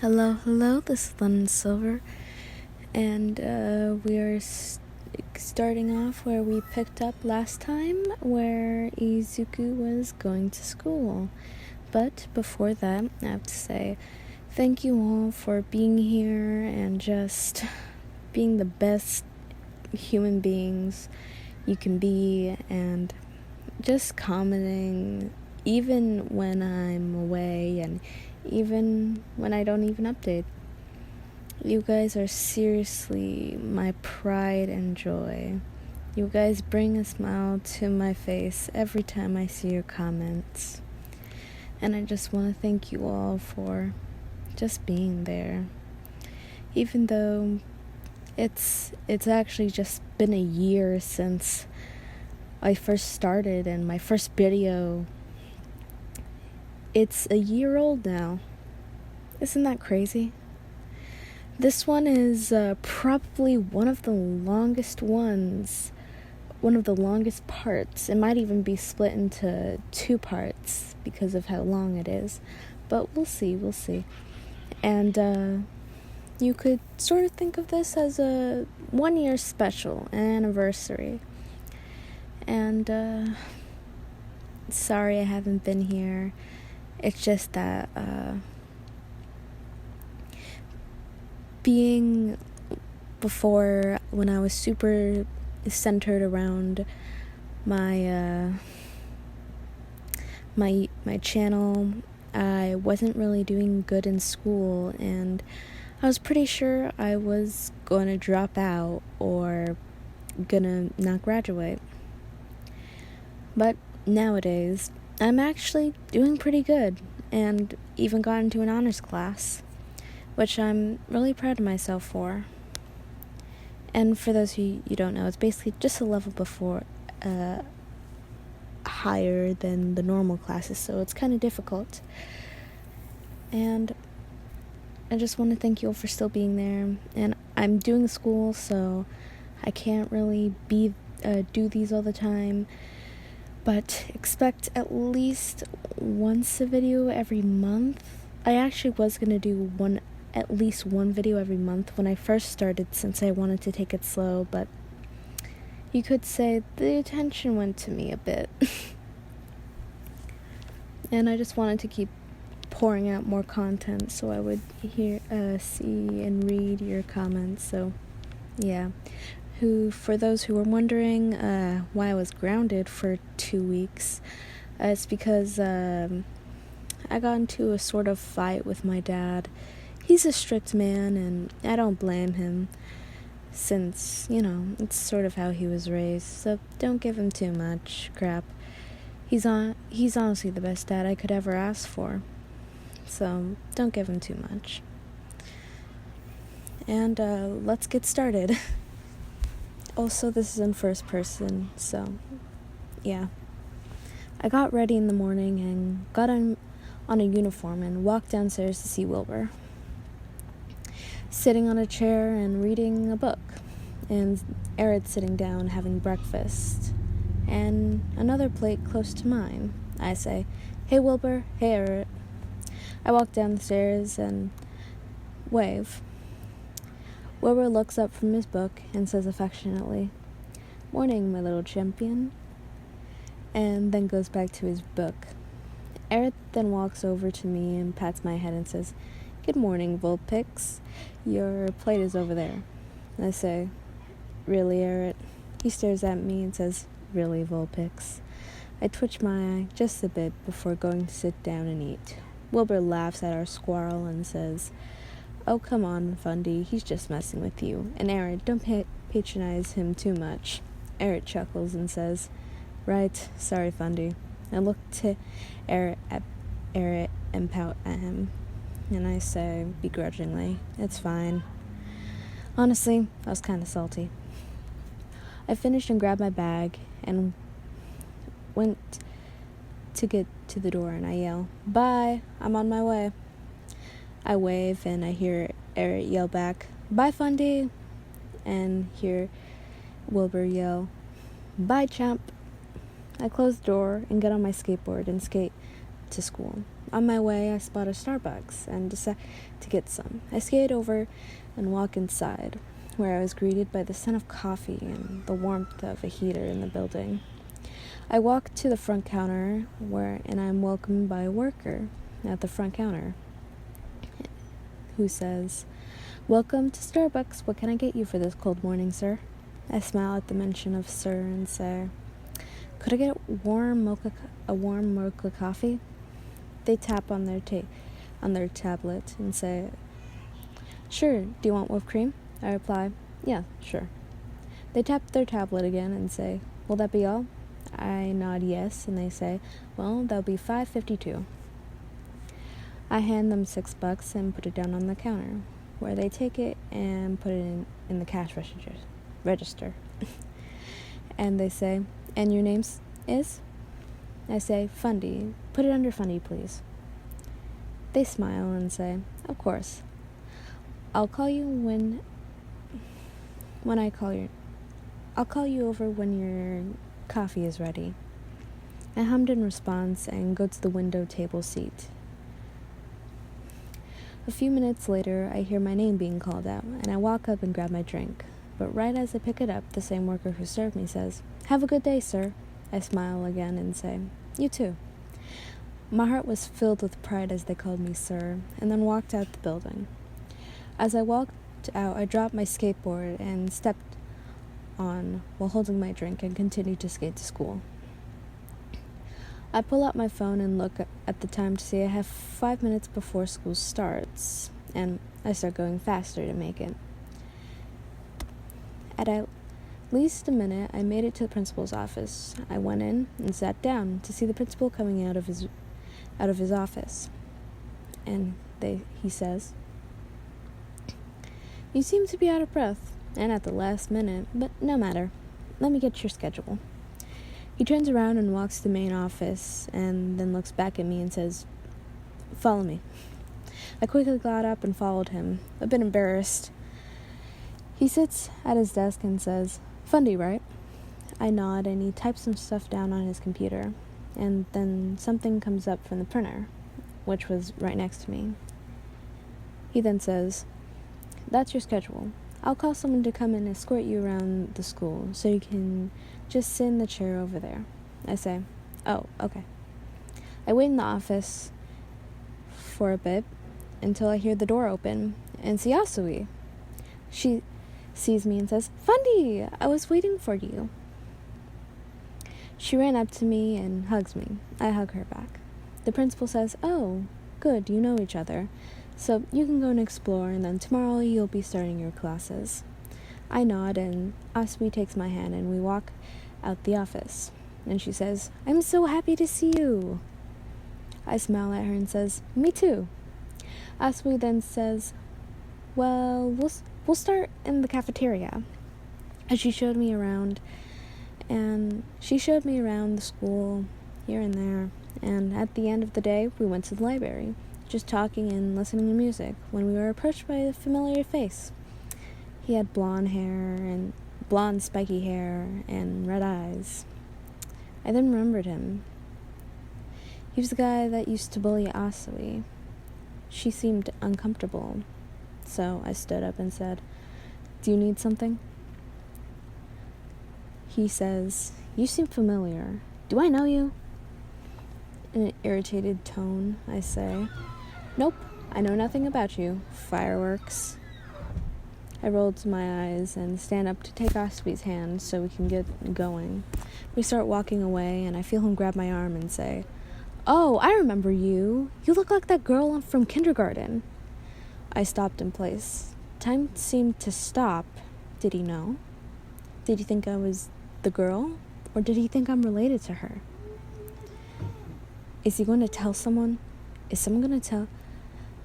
Hello, this is London Silver, and we are starting off where we picked up last time, where Izuku was going to school. But before that, I have to say thank you all for being here and just being the best human beings you can be, and just commenting even when I'm away and even when I don't even update. You guys are seriously my pride and joy. You guys bring a smile to my face every time I see your comments. And I just want to thank you all for just being there. Even though it's actually just been a year since I first started, and my first video, it's a year old now. Isn't that crazy? This one is probably one of the longest parts. It might even be split into 2 parts because of how long it is. But we'll see. And you could sort of think of this as a 1-year special, an anniversary. And sorry I haven't been here. It's just that being before, when I was super centered around my my channel, I wasn't really doing good in school, and I was pretty sure I was going to drop out or gonna not graduate. But nowadays, I'm actually doing pretty good, and even got into an honors class, which I'm really proud of myself for. And for those who you don't know, it's basically just a level before, higher than the normal classes, so it's kind of difficult. And I just want to thank you all for still being there. And I'm doing school, so I can't really do these all the time, but expect at least once a video every month. I actually was going to do at least one video every month when I first started, since I wanted to take it slow, but you could say the attention went to me a bit. And I just wanted to keep pouring out more content so I would see and read your comments. So yeah, for those who were wondering why I was grounded for 2 weeks, it's because I got into a sort of fight with my dad. He's a strict man, and I don't blame him, since, it's sort of how he was raised, so don't give him too much crap. He's honestly the best dad I could ever ask for, so don't give him too much. And let's get started. Also, this is in first person, so yeah. I got ready in the morning and got on a uniform and walked downstairs to see Wilbur, sitting on a chair and reading a book, and Arid sitting down having breakfast, and another plate close to mine. I say, "Hey Wilbur, hey Arid." I walk down the stairs and wave. Wilbur looks up from his book and says affectionately, "Morning, my little champion," and then goes back to his book. Arid then walks over to me and pats my head and says, "Good morning, Vulpix. Your plate is over there." I say, "Really, Arid?" He stares at me and says, "Really, Vulpix?" I twitch my eye just a bit before going to sit down and eat. Wilbur laughs at our squirrel and says, "Oh, come on, Fundy, he's just messing with you. And Arid, don't patronize him too much." Arid chuckles and says, "Right, sorry, Fundy." I look to Arid and pout at him, and I say begrudgingly, "It's fine." Honestly, I was kind of salty. I finished and grabbed my bag and went to get to the door, and I yell, "Bye, I'm on my way." I wave and I hear Arid yell back, "Bye, Fundy," and hear Wilbur yell, "Bye, champ." I close the door and get on my skateboard and skate to school. On my way, I spot a Starbucks and decide to get some. I skate over and walk inside, where I was greeted by the scent of coffee and the warmth of a heater in the building. I walk to the front counter, and I'm welcomed by a worker at the front counter who says, "Welcome to Starbucks. What can I get you for this cold morning, sir?" I smile at the mention of sir and say, "Could I get a warm mocha coffee?" They tap on their tablet and say, "Sure, do you want whipped cream?" I reply, "Yeah, sure." They tap their tablet again and say, "Will that be all?" I nod yes, and they say, "Well, that'll be $5.52. I hand them $6 and put it down on the counter, where they take it and put it in the cash register. And they say, "And your name is?" I say, "Fundy. Put it under Fundy, please." They smile and say, "Of course. I'll call you I'll call you over when your coffee is ready." I hummed in response and go to the window table seat. A few minutes later, I hear my name being called out, and I walk up and grab my drink. But right as I pick it up, the same worker who served me says, "Have a good day, sir." I smile again and say, "You too." My heart was filled with pride as they called me sir, and then walked out the building. As I walked out, I dropped my skateboard and stepped on while holding my drink and continued to skate to school. I pull out my phone and look at the time to see I have 5 minutes before school starts, and I start going faster to make it. At least a minute, I made it to the principal's office. I went in and sat down to see the principal coming out of his office, and he says, "You seem to be out of breath, and at the last minute, but no matter. Let me get your schedule." He turns around and walks to the main office, and then looks back at me and says, "Follow me." I quickly got up and followed him, a bit embarrassed. He sits at his desk and says, "Fundy, right?" I nod, and he types some stuff down on his computer, and then something comes up from the printer, which was right next to me. He then says, "That's your schedule. I'll call someone to come and escort you around the school, so you can just sit in the chair over there." I say, "Oh, okay." I wait in the office for a bit until I hear the door open and see Asui. She sees me and says, "Fundy, I was waiting for you." She ran up to me and hugs me. I hug her back. The principal says, "Oh, good, you know each other. So you can go and explore, and then tomorrow you'll be starting your classes." I nod, and Asui takes my hand, and we walk out the office. And she says, "I'm so happy to see you." I smile at her and says, "Me too." Asui then says, "Well, we'll start in the cafeteria." And she showed me around the school here and there. And at the end of the day, we went to the library, just talking and listening to music, when we were approached by a familiar face. He had blonde spiky hair and red eyes. I then remembered him. He was the guy that used to bully Asui. She seemed uncomfortable, so I stood up and said, "Do you need something?" He says, "You seem familiar. Do I know you?" In an irritated tone, I say, "Nope, I know nothing about you. Fireworks." I roll to my eyes and stand up to take Asui's hand so we can get going. We start walking away, and I feel him grab my arm and say, "Oh, I remember you. You look like that girl from kindergarten." I stopped in place. Time seemed to stop. Did he know? Did he think I was the girl? Or did he think I'm related to her? Is he going to tell someone? Is someone going to tell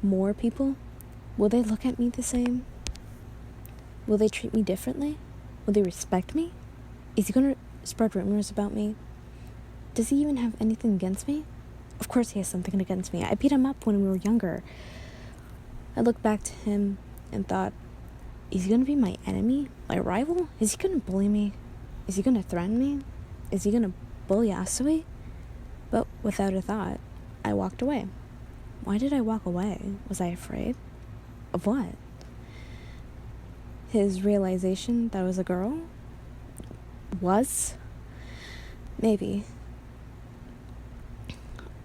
more people? Will they look at me the same? Will they treat me differently? Will they respect me? Is he going to spread rumors about me? Does he even have anything against me? Of course he has something against me. I beat him up when we were younger. I looked back to him and thought, is he going to be my enemy? My rival? Is he going to bully me? Is he going to threaten me? Is he going to bully Asui? But without a thought, I walked away. Why did I walk away? Was I afraid? Of what? His realization that I was a girl? Was? Maybe.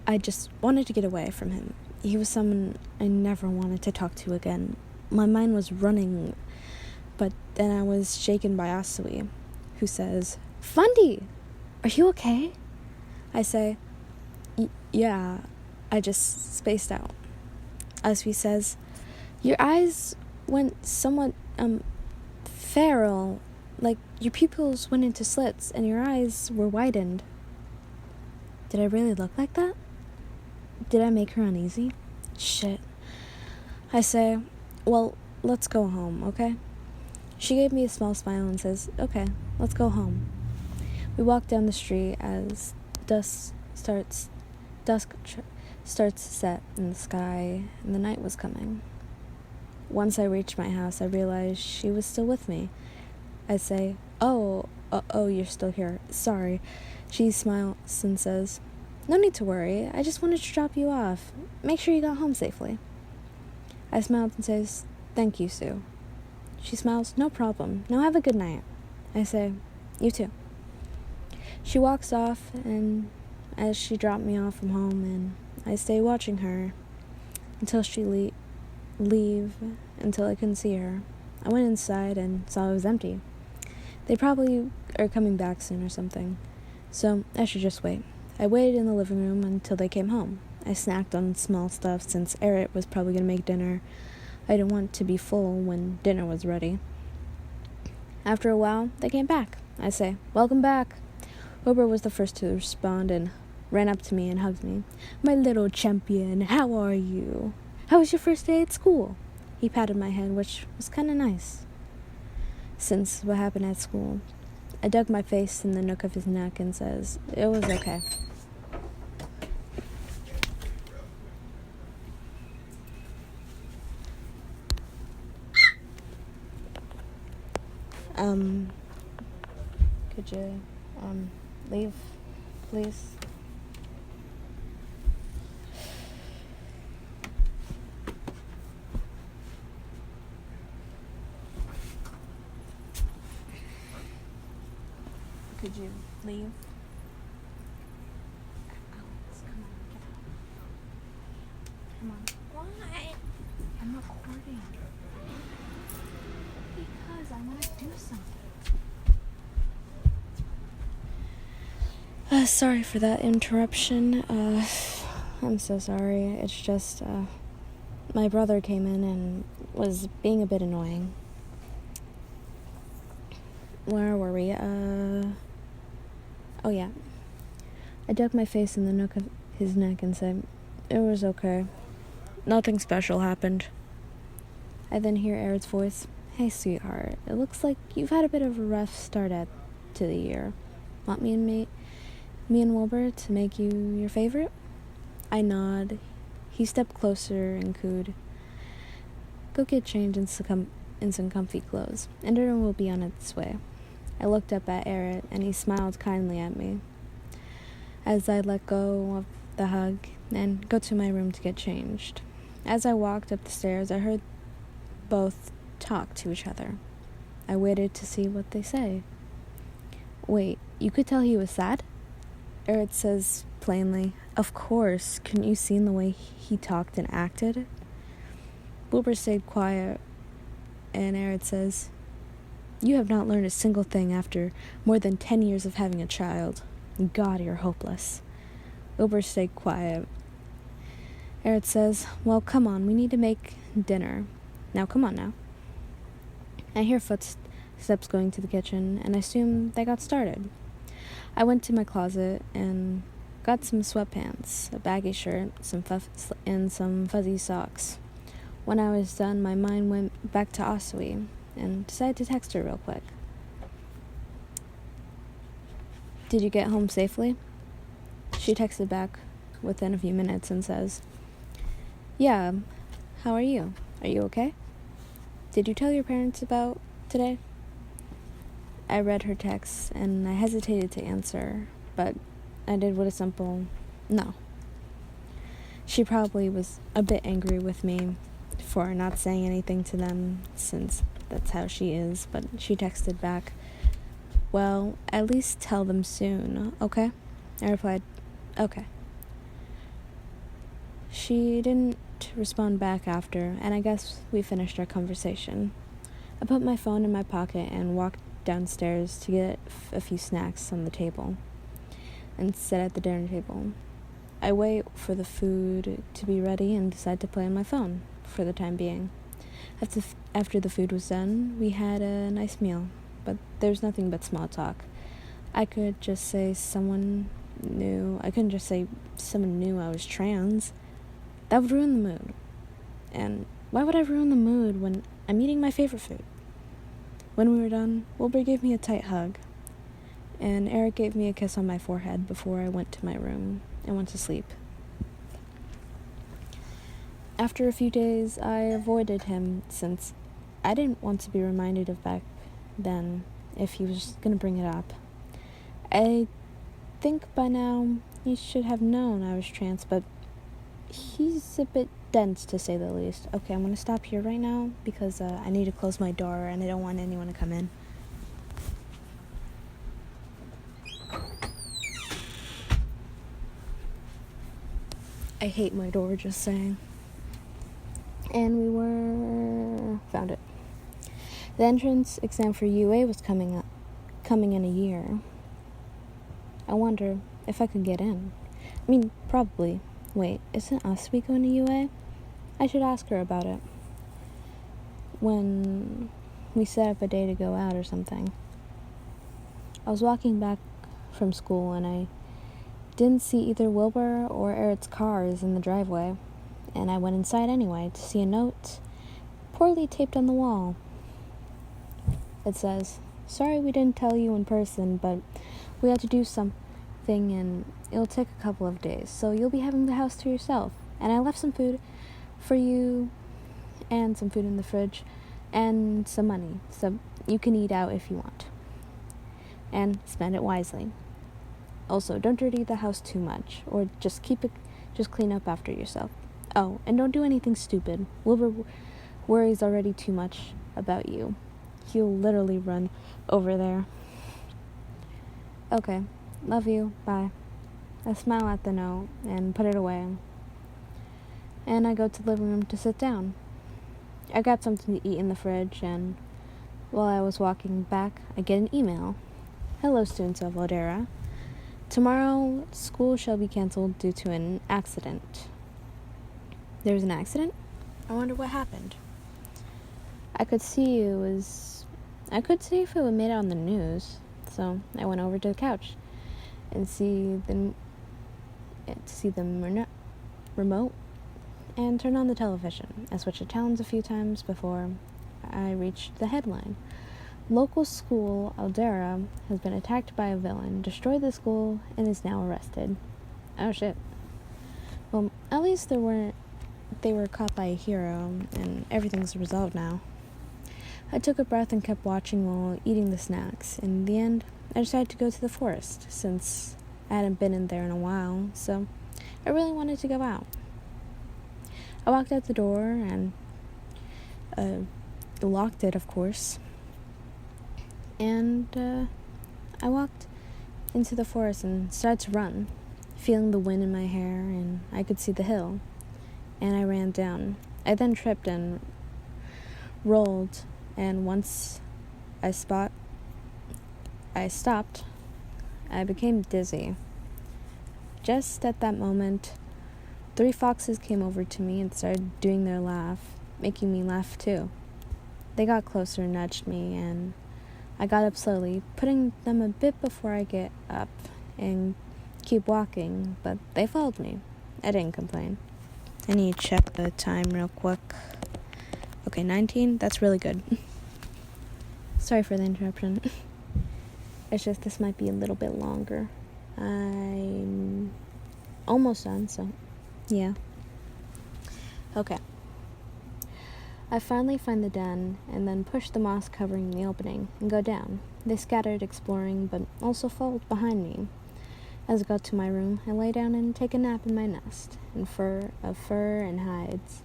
I just wanted to get away from him. He was someone I never wanted to talk to again. My mind was running, but then I was shaken by Asui, who says, "Fundy, are you okay?" I say, "Yeah." I just spaced out. Asui says, "Your eyes went somewhat, feral, like your pupils went into slits and your eyes were widened." Did I really look like that? Did I make her uneasy? Shit. I say, "Well, let's go home, okay?" She gave me a small smile and says, "Okay, let's go home." We walk down the street as dusk starts to set in the sky, and the night was coming. Once I reached my house, I realized she was still with me. I say, oh, you're still here. Sorry." She smiles and says, "No need to worry. I just wanted to drop you off. Make sure you got home safely." I smiled and says, "Thank you, Sue." She smiles, "No problem. Now have a good night." I say, "You too." She walks off, and as she dropped me off from home, and I stay watching her until she leave until I couldn't see her. I went inside and saw it was empty. They probably are coming back soon or something, so I should just wait. I waited in the living room until they came home. I snacked on small stuff since Eric was probably going to make dinner. I didn't want to be full when dinner was ready. After a while, they came back. I say, "Welcome back." Wilbur was the first to respond and ran up to me and hugged me. "My little champion, how are you? How was your first day at school?" He patted my head, which was kind of nice, since what happened at school. I dug my face in the nook of his neck and says, "It was okay." Could you, leave, please? Could you leave? Alex, come on, get out. Come on. Why? I'm recording. Because I want to do something. Sorry for that interruption. I'm so sorry. It's just, my brother came in and was being a bit annoying. Where were we? Oh yeah. I dug my face in the nook of his neck and said, "It was okay. Nothing special happened." I then hear Eric's voice. "Hey, sweetheart, it looks like you've had a bit of a rough start to the year. Want me and Wilbur to make you your favorite?" I nod. He stepped closer and cooed, "Go get changed in some comfy clothes, and dinner will be on its way." I looked up at Eric, and he smiled kindly at me as I let go of the hug and go to my room to get changed. As I walked up the stairs, I heard both talk to each other. I waited to see what they say. "Wait, you could tell he was sad?" Eric says plainly, "Of course, couldn't you see the way he talked and acted?" Wilbur stayed quiet, and Eric says, "You have not learned a single thing after more than 10 years of having a child. God, you're hopeless." Wilbur stayed quiet. Eric says, "Well, come on, we need to make dinner. Now, come on now." I hear footsteps going to the kitchen, and I assume they got started. I went to my closet and got some sweatpants, a baggy shirt, and some fuzzy socks. When I was done, my mind went back to Asui and decided to text her real quick. "Did you get home safely?" She texted back within a few minutes and says, "Yeah, how are you? Are you okay? Did you tell your parents about today?" I read her text, and I hesitated to answer, but I did with a simple no. She probably was a bit angry with me for not saying anything to them, since that's how she is, but she texted back, "Well, at least tell them soon, okay?" I replied, "Okay." She didn't respond back after, and I guess we finished our conversation. I put my phone in my pocket and walked downstairs to get a few snacks on the table and sit at the dinner table. I wait for the food to be ready and decide to play on my phone for the time being. After the food was done, we had a nice meal, but there's nothing but small talk. I couldn't just say someone knew I was trans. That would ruin the mood. And why would I ruin the mood when I'm eating my favorite food? When we were done, Wilbur gave me a tight hug, and Eric gave me a kiss on my forehead before I went to my room and went to sleep. After a few days, I avoided him since I didn't want to be reminded of back then if he was going to bring it up. I think by now he should have known I was trans, but he's a bit dense, to say the least. Okay, I'm going to stop here right now because I need to close my door and I don't want anyone to come in. I hate my door, just saying. And found it. The entrance exam for UA was coming in a year. I wonder if I could get in. I mean, probably. Wait, isn't Osby going to UA? I should ask her about it when we set up a day to go out or something. I was walking back from school and I didn't see either Wilbur or Eric's cars in the driveway, and I went inside anyway to see a note poorly taped on the wall. It says, "Sorry we didn't tell you in person, but we had to do something and it'll take a couple of days, so you'll be having the house to yourself. And I left some food for you and some food in the fridge and some money, so you can eat out if you want. And spend it wisely. Also, don't dirty the house too much, or just clean up after yourself. Oh, and don't do anything stupid. Wilbur worries already too much about you. He'll literally run over there. Okay, love you, bye." I smile at the note and put it away. And I go to the living room to sit down. I grab something to eat in the fridge, and while I was walking back, I get an email. "Hello, students of Ladera. Tomorrow, school shall be canceled due to an accident." There was an accident? I wonder what happened. I could see if it was made out on the news, so I went over to the couch and see the remote and turned on the television. I switched the channels a few times before I reached the headline. "Local school Aldera has been attacked by a villain, destroyed the school, and is now arrested." Oh shit. Well, at least they were caught by a hero, and everything's resolved now. I took a breath and kept watching while eating the snacks. In the end, I decided to go to the forest, since I hadn't been in there in a while, so I really wanted to go out. I walked out the door and locked it, of course. And I walked into the forest and started to run, feeling the wind in my hair, and I could see the hill. And I ran down. I then tripped and rolled, and once I stopped, I became dizzy. Just at that moment, 3 foxes came over to me and started doing their laugh, making me laugh too. They got closer and nudged me, and I got up slowly, putting them a bit before I get up and keep walking, but they followed me. I didn't complain. I need to check the time real quick. Okay, 19, that's really good. Sorry for the interruption. It's just this might be a little bit longer. I'm almost done, so yeah. Okay. I finally find the den and then push the moss covering the opening and go down. They scattered exploring, but also followed behind me. As I got to my room, I lay down and take a nap in my nest, in fur and hides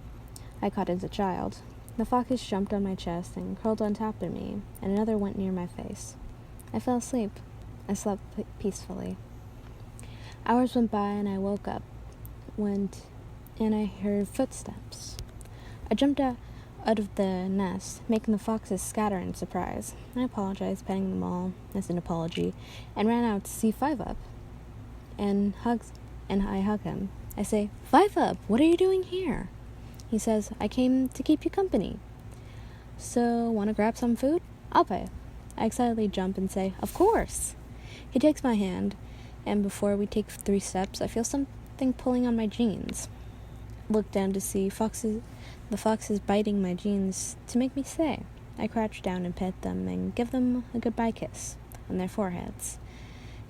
I caught as a child. The foxes jumped on my chest and curled on top of me, and another went near my face. I fell asleep. I slept peacefully. Hours went by and I woke up, and I heard footsteps. I jumped out of the nest, making the foxes scatter in surprise. I apologized, petting them all as an apology, and ran out to see Five Up. And I hug him. I say, "Five Up, what are you doing here?" He says, "I came to keep you company. So, want to grab some food? I'll pay." I excitedly jump and say, "Of course." He takes my hand, and before we take 3 steps, I feel something pulling on my jeans. Look down to see the foxes biting my jeans to make me stay. I crouch down and pet them and give them a goodbye kiss on their foreheads,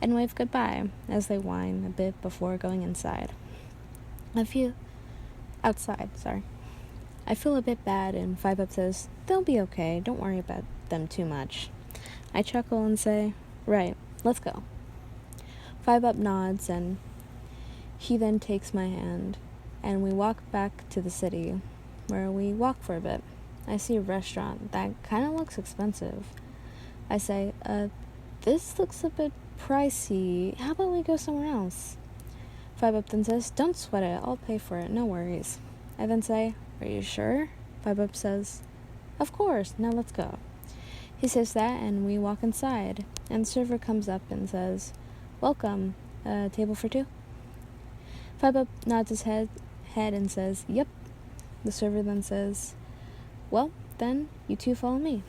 and wave goodbye as they whine a bit before going inside. I feel a bit bad, and Five Up says, "They'll be okay, don't worry about them too much." I chuckle and say, "Right, let's go." Five Up nods, and he then takes my hand, and we walk back to the city, where we walk for a bit. I see a restaurant that kind of looks expensive. I say, "This looks a bit pricey. How about we go somewhere else?" Five Up then says, "Don't sweat it. I'll pay for it. No worries." I then say, "Are you sure?" Five Up says, "Of course. Now let's go." He says that, and we walk inside, and the server comes up and says, "Welcome. Table for 2?" Five Up nods his head and says, "Yep." The server then says, "Well, then, you 2 follow me."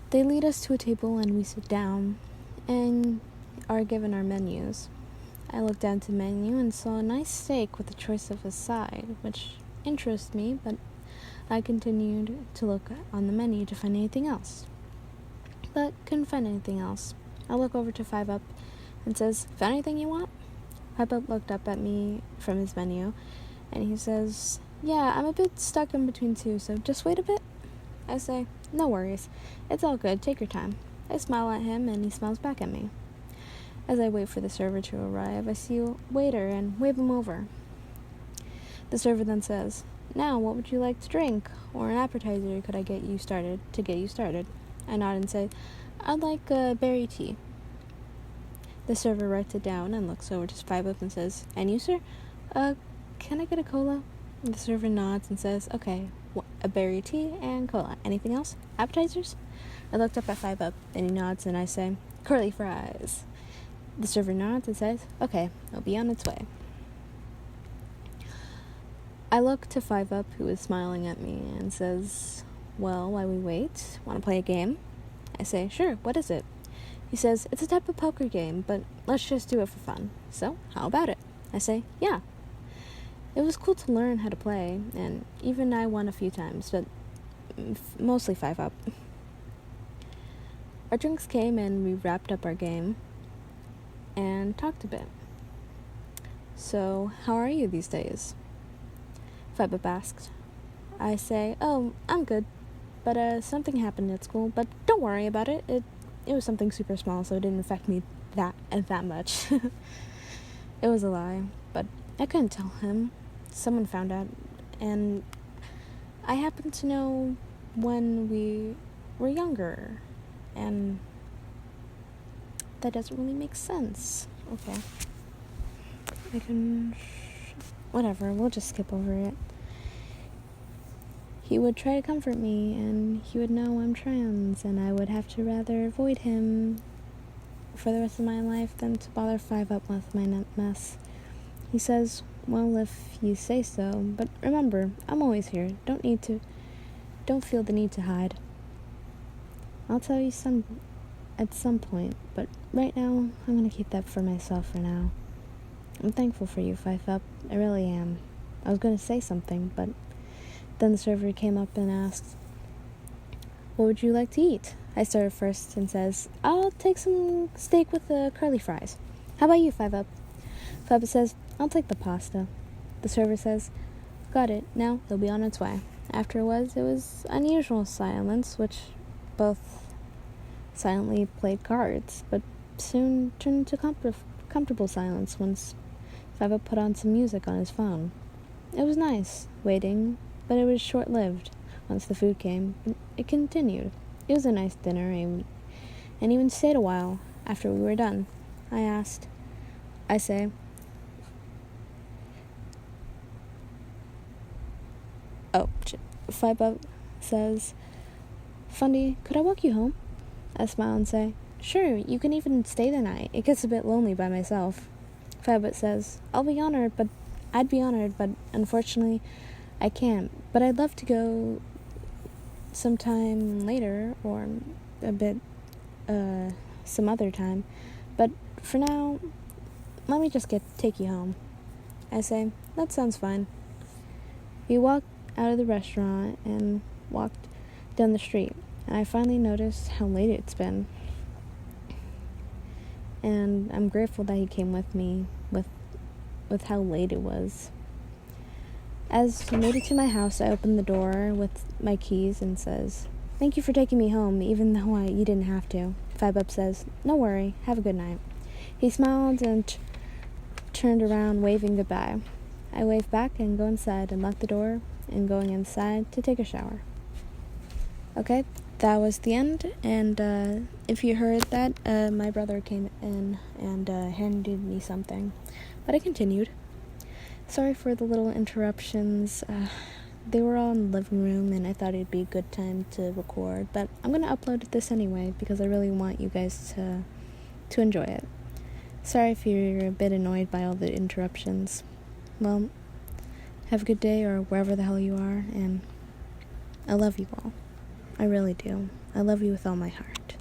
They lead us to a table, and we sit down and are given our menus. I looked down to the menu and saw a nice steak with a choice of a side, which interests me, but I continued to look on the menu to find anything else, but couldn't find anything else. I look over to Five Up and says, "Found anything you want?" Five Up looked up at me from his menu, and he says, "Yeah, I'm a bit stuck in between 2, so just wait a bit." I say, "No worries. It's all good. Take your time." I smile at him, and he smiles back at me. As I wait for the server to arrive, I see a waiter and wave him over. The server then says, "Now, what would you like to drink? Or an appetizer could I get you started? I nod and say, "I'd like a berry tea." The server writes it down and looks over to Five Up and says, "And you, sir? Can I get a cola?" The server nods and says, "Okay, a berry tea and cola. Anything else? Appetizers?" I looked up at Five Up, and he nods, and I say, "Curly fries." The server nods and says, "Okay, it'll be on its way." I look to Five Up, who is smiling at me, and says, "Well, while we wait, want to play a game?" I say, "Sure, what is it?" He says, "It's a type of poker game, but let's just do it for fun. So, how about it?" I say, "Yeah." It was cool to learn how to play, and even I won a few times, but mostly Five Up. Our drinks came, and we wrapped up our game and talked a bit. "So, how are you these days?" Five Up asked. I say, "Oh, I'm good, but something happened at school, but don't worry about it. It was something super small, so it didn't affect me that much." It was a lie, but I couldn't tell him. Someone found out, and I happened to know when we were younger, and that doesn't really make sense. Okay. Whatever, we'll just skip over it. He would try to comfort me, and he would know I'm trans, and I would have to rather avoid him for the rest of my life than to bother Five Up with my mess. He says, "Well, if you say so, but remember, I'm always here. Don't feel the need to hide. I'll tell you at some point, but right now, I'm gonna keep that for myself for now. I'm thankful for you, Five Up. I really am." I was gonna say something, but then the server came up and asked, "What would you like to eat?" I started first and says, "I'll take some steak with the curly fries. How about you, Five Up?" Five Up says, "I'll take the pasta." The server says, "Got it. Now it'll be on its way." After it was unusual silence, which both silently played cards, but soon turned into comfortable silence once Five Up put on some music on his phone. It was nice, waiting, but it was short-lived. Once the food came, it continued. It was a nice dinner, and even stayed a while after we were done. I say, Five Up says, Fundy, could I walk you home? I smile and say, sure, you can even stay the night. It gets a bit lonely by myself. Five Up says, I'd be honored, but unfortunately, I can't. But I'd love to go sometime later, or a bit, some other time. But for now, let me just take you home. I say, that sounds fine. We walked out of the restaurant and walked down the street, and I finally noticed how late it's been. And I'm grateful that he came with me with how late it was. As he made it to my house, I opened the door with my keys and says, thank you for taking me home, even though you didn't have to. Five Up says, no worry, have a good night. He smiled and turned around, waving goodbye. I wave back and go inside and lock the door, and going inside to take a shower. Okay, that was the end, and if you heard that, my brother came in and handed me something, but I continued. Sorry for the little interruptions. They were all in the living room, and I thought it'd be a good time to record, but I'm gonna upload this anyway because I really want you guys to enjoy it. Sorry if you're a bit annoyed by all the interruptions. Well, have a good day or wherever the hell you are, and I love you all. I really do. I love you with all my heart.